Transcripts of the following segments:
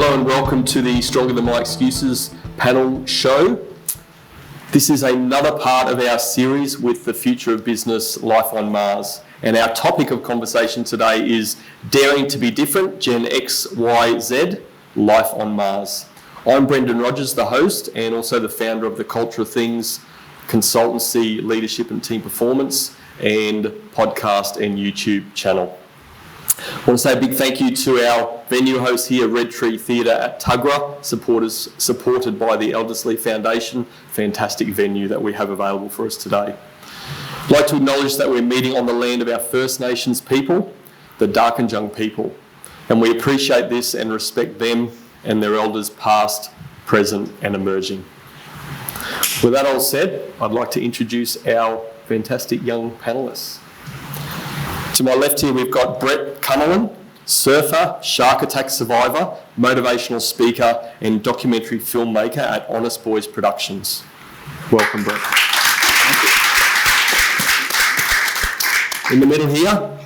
Hello and welcome to the Stronger Than My Excuses panel show. This is another part of our series with the future of business, Life on Mars. And our topic of conversation today is Daring to be Different, Gen X, Y, Z, Life on Mars. I'm Brendan Rogers, the host, and also the founder of the Culture of Things consultancy, leadership and team performance, and podcast and YouTube channel. I want to say a big thank you to our venue host here, Red Tree Theatre at Tuggerah, supported by the Elderslie Foundation. Fantastic venue that we have available for us today. I'd like to acknowledge that we're meeting on the land of our First Nations people, the Darkinjung people, and we appreciate this and respect them and their elders past, present and emerging. With that all said, I'd like to introduce our fantastic young panellists. To my left here, we've got Brett Connellan, surfer, shark attack survivor, motivational speaker, and documentary filmmaker at Honest Boys Productions. Welcome, Brett. Thank you. In the middle here,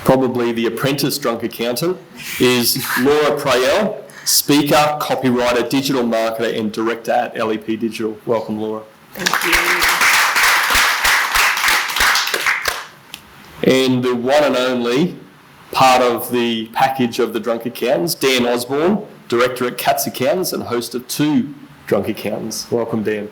probably the apprentice drunk accountant, is Laura Prael, speaker, copywriter, digital marketer, and director at LEP Digital. Welcome, Laura. Thank you. And the one and only part of the package of the Drunk Accountants, Dan Osborne, director at Cats Accountants and host of 2 Drunk Accountants. Welcome, Dan.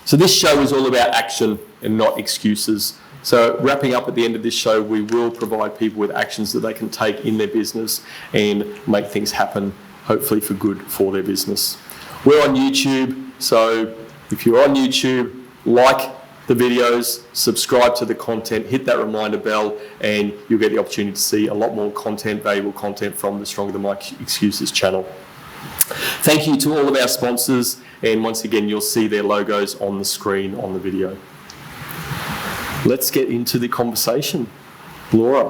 So this show is all about action and not excuses. So wrapping up at the end of this show, we will provide people with actions that they can take in their business and make things happen, hopefully for good for their business. We're on YouTube, so if you're on YouTube, like the videos, subscribe to the content, hit that reminder bell, and you'll get the opportunity to see a lot more content, valuable content from the Stronger Than My Excuses channel. Thank you to all of our sponsors, and once again, you'll see their logos on the screen on the video. Let's get into the conversation. Laura,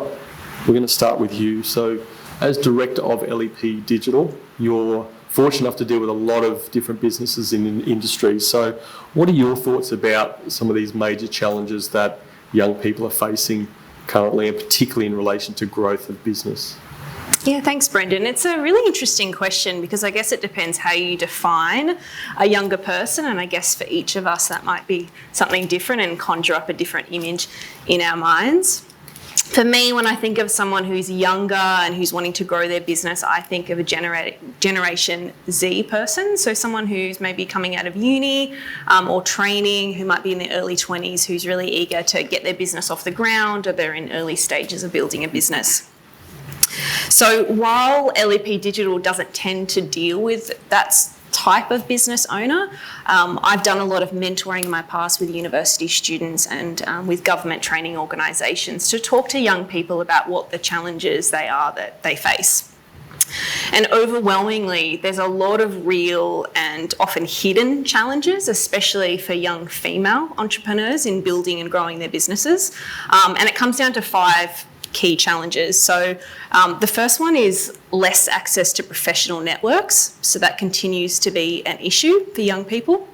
we're going to start with you. So, as director of LEP Digital, you're fortunate enough to deal with a lot of different businesses in industries. So what are your thoughts about some of these major challenges that young people are facing currently, and particularly in relation to growth of business? Yeah, thanks, Brendan. It's a really interesting question because I guess it depends how you define a younger person, and I guess for each of us that might be something different and conjure up a different image in our minds. For me, when I think of someone who's younger and who's wanting to grow their business, I think of a Generation Z person. So someone who's maybe coming out of uni or training, who might be in their early 20s, who's really eager to get their business off the ground, or they're in early stages of building a business. So while LEP Digital doesn't tend to deal with that type of business owner, I've done a lot of mentoring in my past with university students and with government training organisations to talk to young people about what the challenges they are that they face. And overwhelmingly, there's a lot of real and often hidden challenges, especially for young female entrepreneurs in building and growing their businesses. And it comes down to 5 key challenges. So the first one is less access to professional networks. So that continues to be an issue for young people.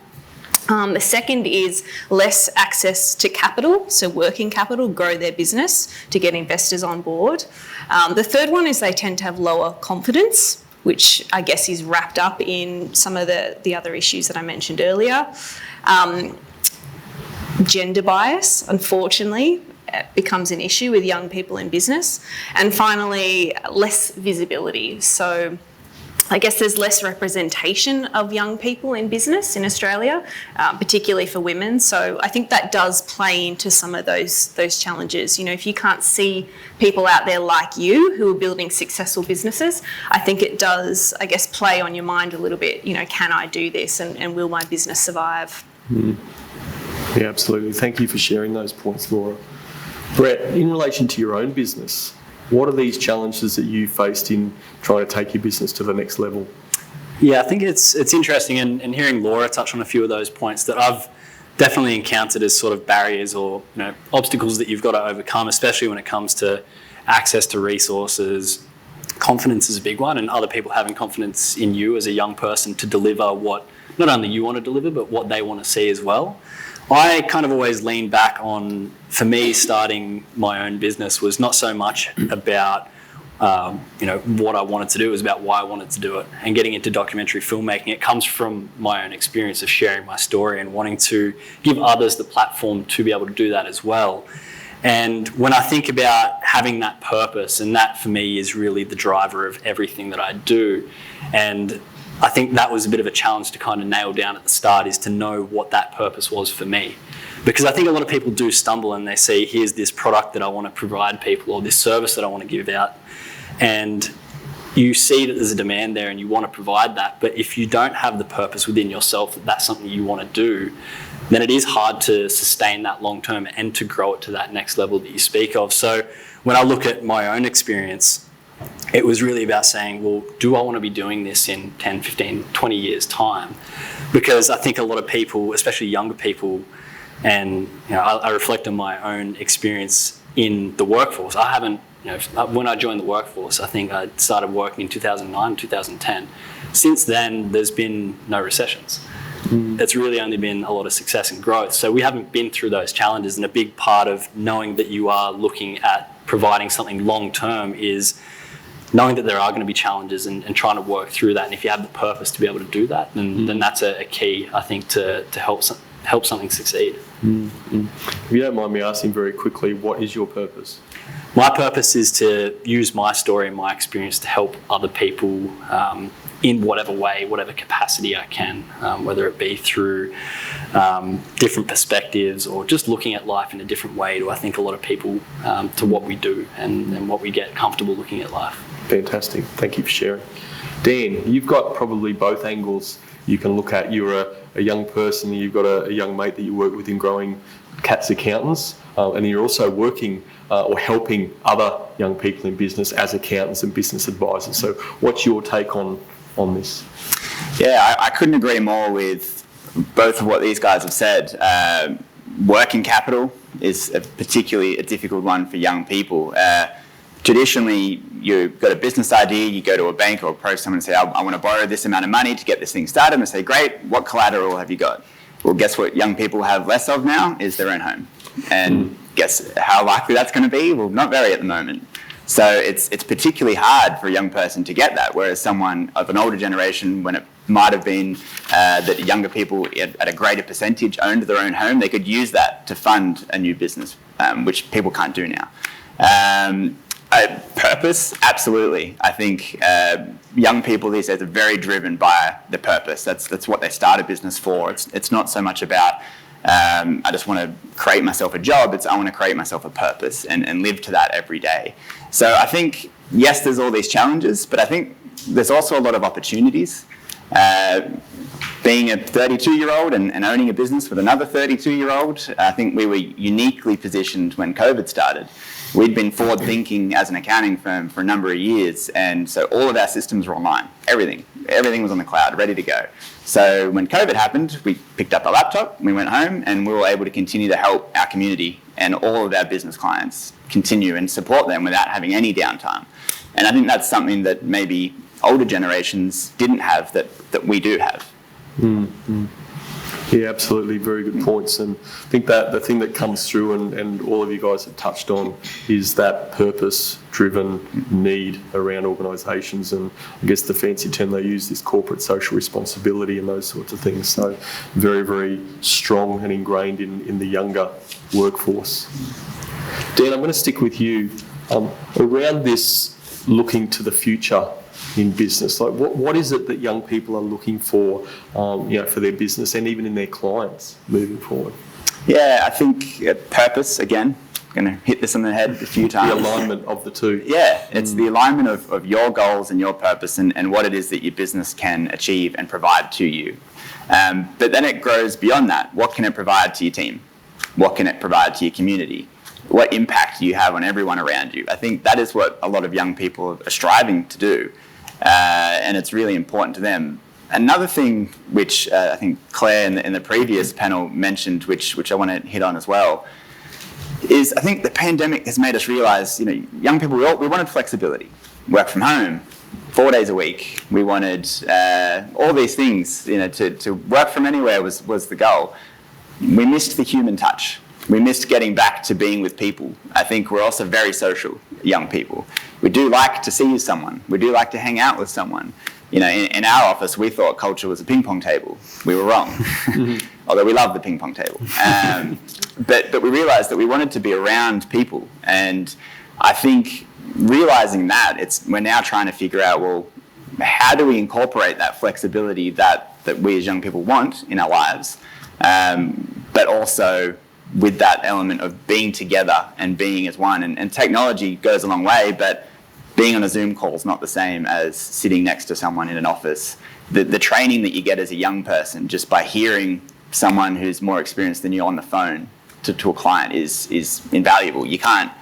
The second is less access to capital, so working capital, grow their business to get investors on board. The third one is they tend to have lower confidence, which I guess is wrapped up in some of the other issues that I mentioned earlier. Gender bias, unfortunately, becomes an issue with young people in business. And finally, less visibility. So I guess there's less representation of young people in business in Australia, particularly for women. So I think that does play into some of those challenges. You know, if you can't see people out there like you who are building successful businesses, I think it does, I guess, play on your mind a little bit. You know, can I do this and will my business survive? Yeah, absolutely. Thank you for sharing those points, Laura. Brett, in relation to your own business, what are these challenges that you faced in trying to take your business to the next level? Yeah, I think it's interesting, and hearing Laura touch on a few of those points that I've definitely encountered as sort of barriers or obstacles that you've got to overcome, especially when it comes to access to resources. Confidence is a big one, and other people having confidence in you as a young person to deliver what not only you want to deliver, but what they want to see as well. I kind of always lean back on, for me, starting my own business was not so much about what I wanted to do. It was about why I wanted to do it. And getting into documentary filmmaking, it comes from my own experience of sharing my story and wanting to give others the platform to be able to do that as well. And when I think about having that purpose, and that for me is really the driver of everything that I do, and I think that was a bit of a challenge to kind of nail down at the start, is to know what that purpose was for me. Because I think a lot of people do stumble and they say, here's this product that I want to provide people, or this service that I want to give out. And you see that there's a demand there and you want to provide that. But if you don't have the purpose within yourself that that's something you want to do, then it is hard to sustain that long term and to grow it to that next level that you speak of. So when I look at my own experience, it was really about saying, well, do I want to be doing this in 10, 15, 20 years' time? Because I think a lot of people, especially younger people, and I reflect on my own experience in the workforce. I haven't, when I joined the workforce, I think I started working in 2009, 2010. Since then, there's been no recessions. It's really only been a lot of success and growth. So we haven't been through those challenges, and a big part of knowing that you are looking at providing something long-term is knowing that there are going to be challenges and trying to work through that. And if you have the purpose to be able to do that, then that's a key, I think, to help something succeed. If you don't mind me asking very quickly, what is your purpose? My purpose is to use my story and my experience to help other people in whatever way, whatever capacity I can, whether it be through different perspectives or just looking at life in a different way to, I think, a lot of people to what we do and what we get comfortable looking at life. Fantastic. Thank you for sharing. Dan, you've got probably both angles you can look at. You're a young person, you've got a young mate that you work with in growing Cats Accountants, and you're also working or helping other young people in business as accountants and business advisors. So what's your take on this? Yeah, I couldn't agree more with both of what these guys have said. Working capital is particularly a difficult one for young people. Traditionally, you've got a business idea, you go to a bank or approach someone and say, I want to borrow this amount of money to get this thing started. And they say, great, what collateral have you got? Well, guess what young people have less of now is their own home. And guess how likely that's going to be? Well, not very at the moment. So it's particularly hard for a young person to get that, whereas someone of an older generation, when it might have been that younger people at a greater percentage owned their own home, they could use that to fund a new business, which people can't do now. Purpose, absolutely. I think young people these days are very driven by the purpose. That's what they start a business for. It's not so much about I just want to create myself a job. It's I want to create myself a purpose and live to that every day. So I think, yes, there's all these challenges, but I think there's also a lot of opportunities. Being a 32-year-old and owning a business with another 32-year-old, I think we were uniquely positioned when COVID started. We'd been forward-thinking as an accounting firm for a number of years, and so all of our systems were online. Everything was on the cloud, ready to go. So when COVID happened, we picked up a laptop, we went home, and we were able to continue to help our community and all of our business clients continue and support them without having any downtime. And I think that's something that maybe older generations didn't have that we do have. Mm-hmm. Yeah, absolutely. Very good points. And I think that the thing that comes through, and all of you guys have touched on, is that purpose-driven need around organisations. And I guess the fancy term they use is corporate social responsibility and those sorts of things. So very, very strong and ingrained in the younger workforce. Dan, I'm going to stick with you. Around this looking to the future in business, like what is it that young people are looking for, for their business and even in their clients moving forward? Yeah, I think purpose, again, I'm going to hit this on the head a few times. The alignment of the two. Yeah, it's the alignment of your goals and your purpose and what it is that your business can achieve and provide to you. But then it grows beyond that. What can it provide to your team? What can it provide to your community? What impact do you have on everyone around you? I think that is what a lot of young people are striving to do. And it's really important to them. Another thing which I think Claire in the previous panel mentioned, which I want to hit on as well, is I think the pandemic has made us realise, young people, we wanted flexibility. Work from home, 4 days a week. We wanted all these things, to work from anywhere was the goal. we missed the human touch. We missed getting back to being with people. I think we're also very social, young people. We do like to see someone. We do like to hang out with someone. You know, in our office, we thought culture was a ping pong table. We were wrong, although we love the ping pong table. But we realized that we wanted to be around people. And I think realizing that, we're now trying to figure out, well, how do we incorporate that flexibility that we as young people want in our lives, but also with that element of being together and being as one. And technology goes a long way, but being on a Zoom call is not the same as sitting next to someone in an office. The training that you get as a young person just by hearing someone who's more experienced than you on the phone to a client is invaluable. You can't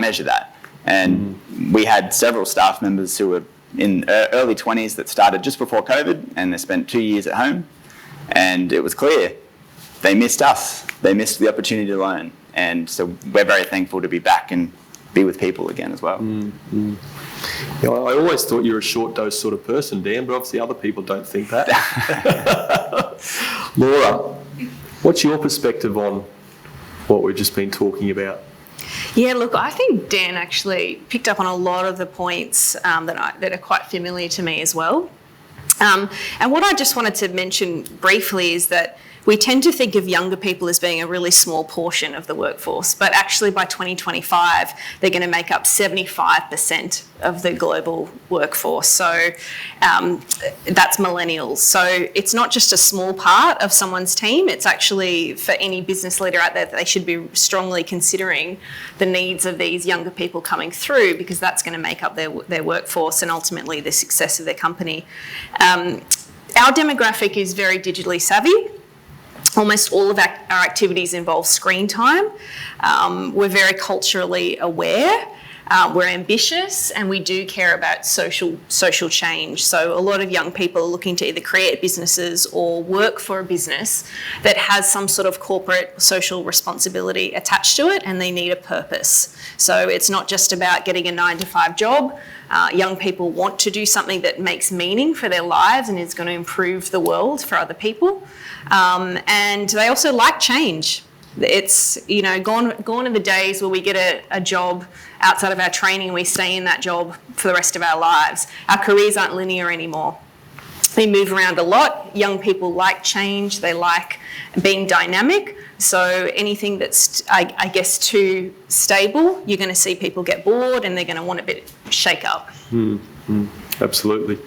measure that. And we had several staff members who were in early 20s that started just before COVID, and they spent 2 years at home, and it was clear they missed us. They missed the opportunity to learn. And so we're very thankful to be back and be with people again as well. Yeah, I always thought you were a short dose sort of person, Dan, but obviously other people don't think that. Laura, what's your perspective on what we've just been talking about? Yeah, look, I think Dan actually picked up on a lot of the points that are quite familiar to me as well. And what I just wanted to mention briefly is that we tend to think of younger people as being a really small portion of the workforce, but actually by 2025, they're going to make up 75% of the global workforce. So that's millennials. So it's not just a small part of someone's team. It's actually, for any business leader out there, that they should be strongly considering the needs of these younger people coming through, because that's going to make up their workforce and ultimately the success of their company. Our demographic is very digitally savvy. Almost all of our activities involve screen time. We're very culturally aware. We're ambitious, and we do care about social change. So a lot of young people are looking to either create businesses or work for a business that has some sort of corporate social responsibility attached to it, and they need a purpose. So it's not just about getting a 9-to-5 job. Young people want to do something that makes meaning for their lives and is going to improve the world for other people. And they also like change. It's, gone are the days where we get a job outside of our training and we stay in that job for the rest of our lives. Our careers aren't linear anymore. They move around a lot. Young people like change. They like being dynamic. So anything that's, I guess, too stable, you're going to see people get bored and they're going to want a bit of shake up. Absolutely.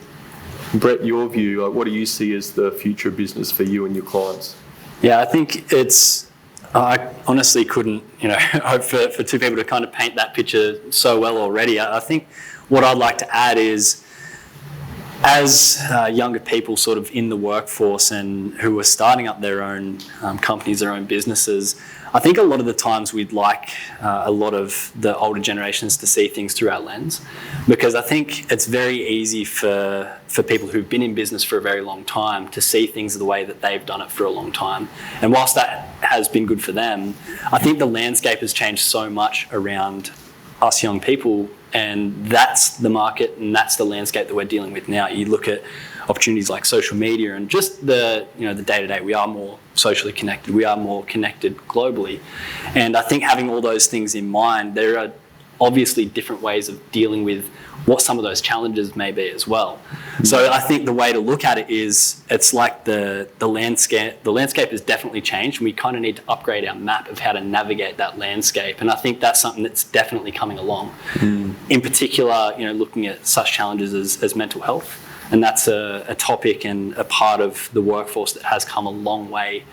Brett, your view, what do you see as the future of business for you and your clients? Yeah, I think I honestly couldn't, hope for two people to kind of paint that picture so well already. I think what I'd like to add is, as younger people sort of in the workforce and who are starting up their own companies, their own businesses, I think a lot of the times we'd like a lot of the older generations to see things through our lens, because I think it's very easy for people who've been in business for a very long time to see things the way that they've done it for a long time. And whilst that has been good for them, I think the landscape has changed so much around us young people, and that's the market and that's the landscape that we're dealing with now. You look at opportunities like social media and just the day-to-day, we are more socially connected, we are more connected globally. And I think having all those things in mind, there are obviously different ways of dealing with what some of those challenges may be as well. So I think the way to look at it is, it's like the landscape has definitely changed, and we kind of need to upgrade our map of how to navigate that landscape. And I think that's something that's definitely coming along. In particular, looking at such challenges as mental health. And that's a topic and a part of the workforce that has come a long way,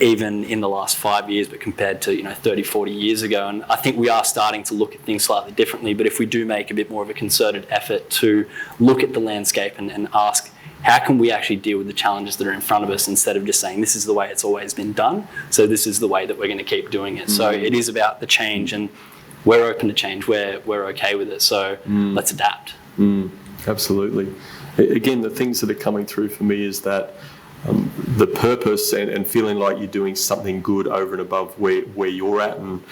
even in the last 5 years, but compared to 30, 40 years ago. And I think we are starting to look at things slightly differently. But if we do make a bit more of a concerted effort to look at the landscape and ask, how can we actually deal with the challenges that are in front of us, instead of just saying this is the way it's always been done, so this is the way that we're going to keep doing it. So it is about the change, and we're open to change. We're okay with it. So let's adapt. Absolutely. Again, the things that are coming through for me is that the purpose and feeling like you're doing something good over and above where you're at, and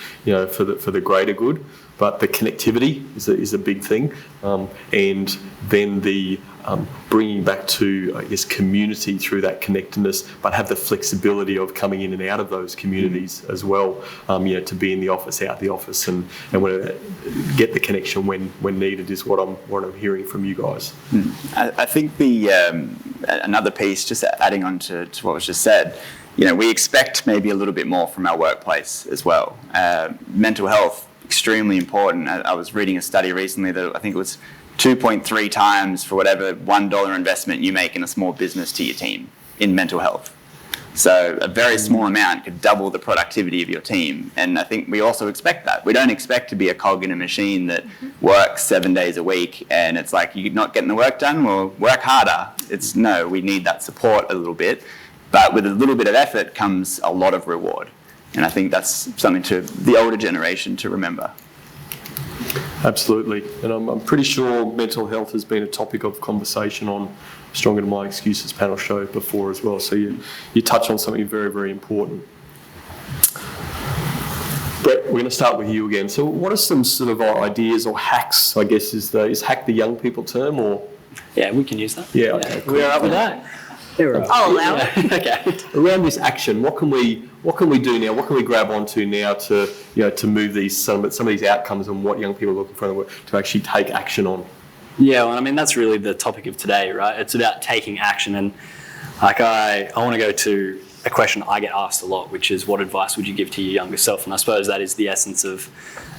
for the greater good. But the connectivity is a big thing, and then the bringing back to, I guess, community through that connectedness, but have the flexibility of coming in and out of those communities as well. To be in the office, out the office, and get the connection when needed is what I'm hearing from you guys. I think the another piece, just adding on to what was just said, we expect maybe a little bit more from our workplace as well. Mental health, extremely important. I was reading a study recently that I think it was 2.3 times for whatever $1 investment you make in a small business to your team in mental health. So a very small amount could double the productivity of your team. And I think we also expect that. We don't expect to be a cog in a machine that works 7 days a week and it's like, you're not getting the work done, well, work harder. No, we need that support a little bit. But with a little bit of effort comes a lot of reward. And I think that's something to the older generation to remember. Absolutely. And I'm pretty sure mental health has been a topic of conversation on Stronger Than My Excuses panel show before as well. So you touch on something very, very important. Brett, we're going to start with you again. So what are some sort of ideas or hacks, I guess, is hack the young people term, or? Yeah, we can use that. Yeah, okay, cool. We're up with that. I'll allow it. Okay. Around this action, what can we do now? What can we grab onto now to to move some of these outcomes and what young people are looking for to actually take action on? Yeah, well, I mean, that's really the topic of today, right? It's about taking action. And like I want to go to a question I get asked a lot, which is, what advice would you give to your younger self? And I suppose that is the essence of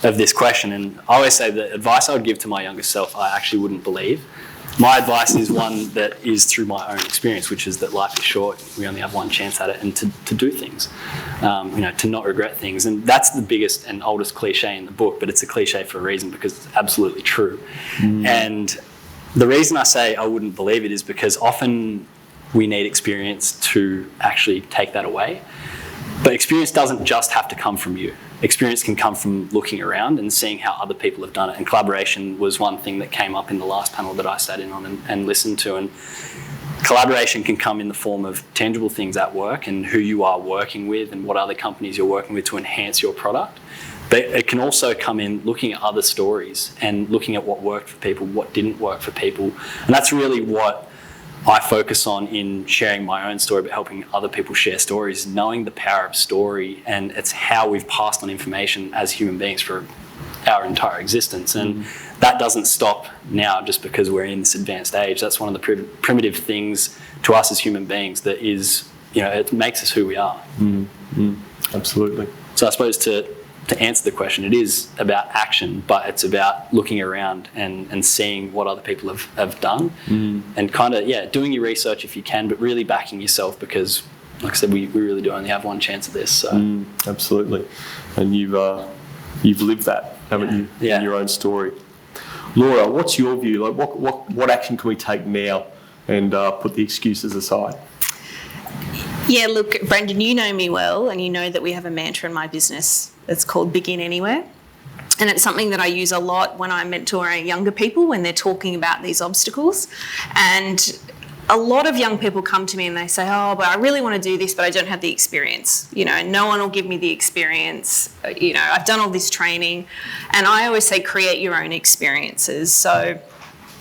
this question. And I always say the advice I would give to my younger self, I actually wouldn't believe. My advice is one that is through my own experience, which is that life is short. We only have one chance at it, and to do things, to not regret things. And that's the biggest and oldest cliche in the book, but it's a cliche for a reason because it's absolutely true. And the reason I say I wouldn't believe it is because often we need experience to actually take that away. But experience doesn't just have to come from you. Experience can come from looking around and seeing how other people have done it. And collaboration was one thing that came up in the last panel that I sat in on and listened to. And collaboration can come in the form of tangible things at work and who you are working with and what other companies you're working with to enhance your product. But it can also come in looking at other stories and looking at what worked for people, what didn't work for people. And that's really what I focus on in sharing my own story, but helping other people share stories, knowing the power of story, and it's how we've passed on information as human beings for our entire existence. And that doesn't stop now just because we're in this advanced age. That's one of the primitive things to us as human beings that is, it makes us who we are. Absolutely. So I suppose to answer the question, it is about action, but it's about looking around and seeing what other people have done and kind of, doing your research if you can, but really backing yourself because, like I said, we really do only have one chance at this. So. Absolutely. And you've lived that, haven't you, in your own story. Laura, what's your view? Like, what action can we take now and put the excuses aside? Yeah, look, Brendan, you know me well, and you know that we have a mantra in my business. It's called Begin Anywhere. And it's something that I use a lot when I'm mentoring younger people when they're talking about these obstacles. And a lot of young people come to me and they say, oh, but I really want to do this, but I don't have the experience. No one will give me the experience. I've done all this training. And I always say, create your own experiences. So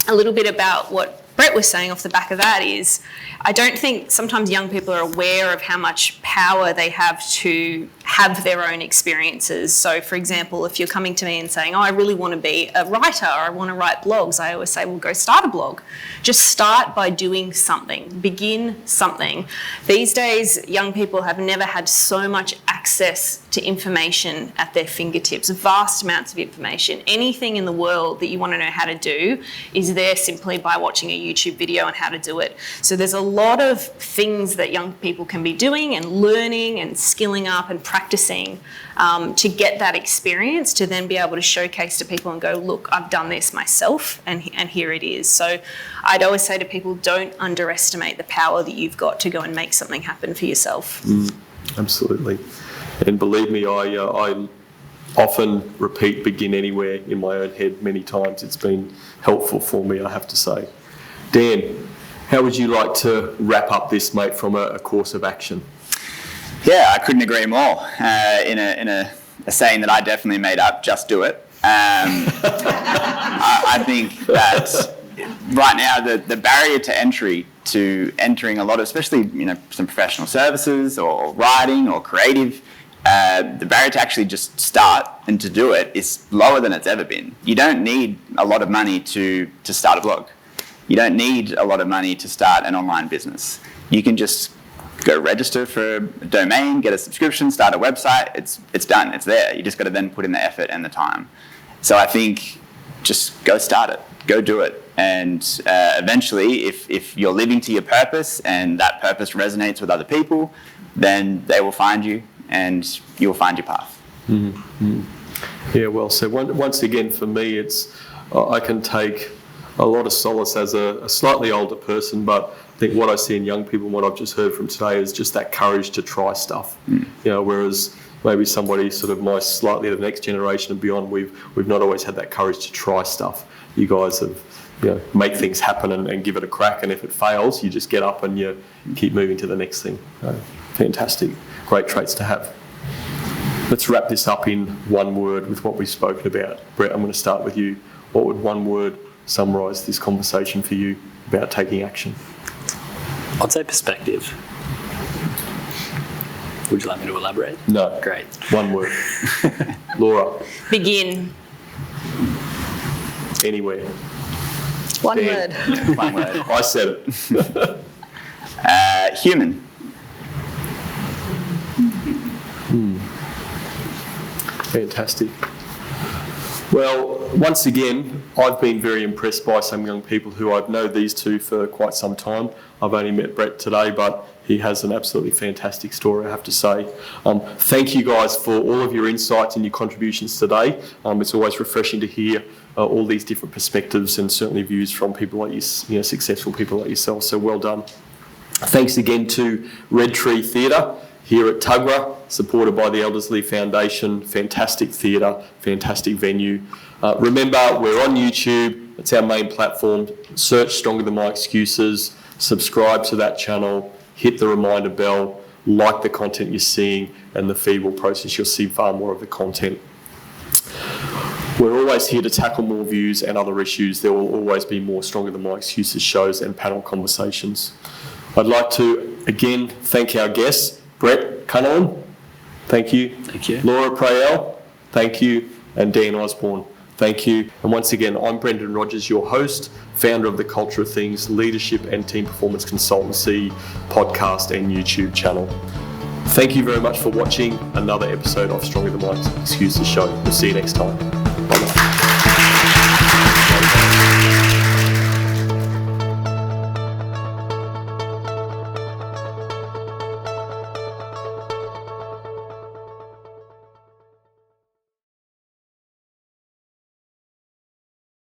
a little bit about what Brett was saying off the back of that is, I don't think sometimes young people are aware of how much power they have to have their own experiences. So, for example, if you're coming to me and saying, oh, I really want to be a writer or I want to write blogs, I always say, well, go start a blog. Just start by doing something. Begin something. These days, young people have never had so much access to information at their fingertips, vast amounts of information. Anything in the world that you want to know how to do is there simply by watching a YouTube video on how to do it. So there's a lot of things that young people can be doing and learning and skilling up and practicing to get that experience to then be able to showcase to people and go, look, I've done this myself and here it is. So I'd always say to people, don't underestimate the power that you've got to go and make something happen for yourself. Absolutely. And believe me, I often repeat Begin Anywhere in my own head many times. It's been helpful for me, I have to say. Dan, How would you like to wrap up this, mate, from a course of action? Yeah, I couldn't agree more. In a saying that I definitely made up, just do it. I think that right now the barrier to entry to entering a lot of, especially some professional services or writing or creative, the barrier to actually just start and to do it is lower than it's ever been. You don't need a lot of money to start a blog. You don't need a lot of money to start an online business. You can just go register for a domain, get a subscription, start a website. It's done. It's there. You just got to then put in the effort and the time. So I think just go start it. Go do it. And eventually, if you're living to your purpose and that purpose resonates with other people, then they will find you and you'll find your path. Mm-hmm. Yeah, well said. Once again, for me, I can take a lot of solace as a slightly older person, but I think what I see in young people and what I've just heard from today is just that courage to try stuff. Whereas maybe somebody sort of my slightly the next generation and beyond, we've not always had that courage to try stuff. You guys have make things happen and give it a crack, and if it fails, you just get up and you keep moving to the next thing. Fantastic. Great traits to have. Let's wrap this up in one word with what we've spoken about. Brett, I'm going to start with you. What would one word summarise this conversation for you about taking action? I'd say perspective. Would you like me to elaborate? No. Great. One word. Laura. Begin. Anywhere. One Dan. word. One word. I said it. Human. Fantastic. Well, once again, I've been very impressed by some young people who I've known these two for quite some time. I've only met Brett today, but he has an absolutely fantastic story, I have to say. Thank you guys for all of your insights and your contributions today. It's always refreshing to hear all these different perspectives and certainly views from people like you, successful people like yourself. So well done. Thanks again to Red Tree Theatre here at Tuggerah, supported by the Elderslie Foundation. Fantastic theatre, fantastic venue. Remember, we're on YouTube. It's our main platform. Search Stronger Than My Excuses. Subscribe to that channel. Hit the reminder bell. Like the content you're seeing, and the feed will process. You'll see far more of the content. We're always here to tackle more views and other issues. There will always be more Stronger Than My Excuses shows and panel conversations. I'd like to, again, thank our guests. Brett Connellan, thank you. Thank you. Laura Prael, thank you. And Dan Osborne, thank you. And once again, I'm Brendan Rogers, your host, founder of the Culture of Things Leadership and Team Performance Consultancy podcast and YouTube channel. Thank you very much for watching another episode of Stronger Than My Excuses show. We'll see you next time.